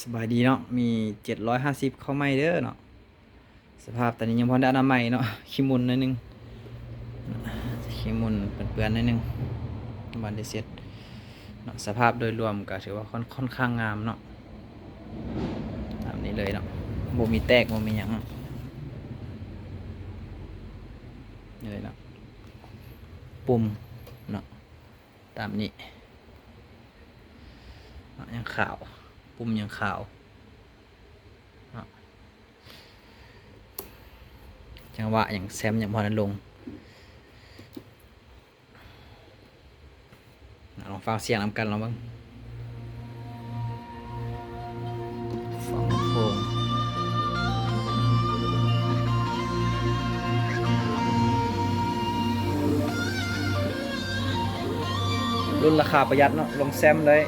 สบายดีเนาะมี750เข้าไม่เด้อเนาะสภาพตอนนี้ยังพอได้อนามัยเนาะขี้มุนหนิดนึงขี้มุนเปื้อนๆหนิดนึงบันได้เสร็จเนาะสภาพโดยรวมก็ถือว่าค่อนข้างงามเนาะตามนี้เลยเนาะบ่มีแตกบ่มีหยังนี่เลยเนาะปุ่มเนาะตามนี้เนาะยังขาวปุ่มยังขาวเนาะจังหวะอย่างแซมอย่างพอนั้นลงลองฟังเสียงนำกันลองบ้างฟังลำโพงรุ่นราคาประหยัดเนาะลงแซมเลย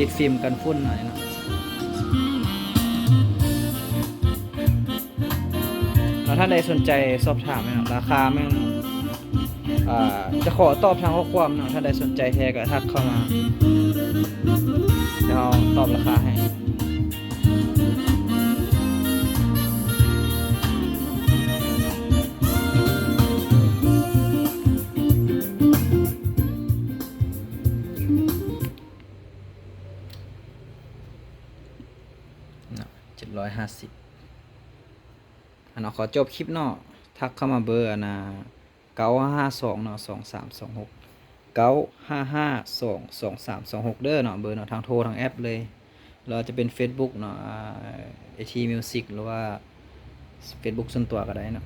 ติดฟิล์มกันฝุ่นหน่อยเนาะแล้วถ้าใดสนใจสอบถามเนาะราคาแม่งจะขอตอบทางข้อความเนาะถ้าใดสนใจแท้ก็ทักเข้ามาเดี๋ยวเราตอบราคาให้เนาะ750อันเนาะขอจบคลิปเนาะทักเข้ามาเบอร์อันนะ952เนาะ2326 955222326เด้อเนาะเบอร์เนาะทางโทรทางแอปเลยเราจะเป็น Facebook เนาะAT Music หรือว่า Facebook ส่วนตัวก็ได้เนาะ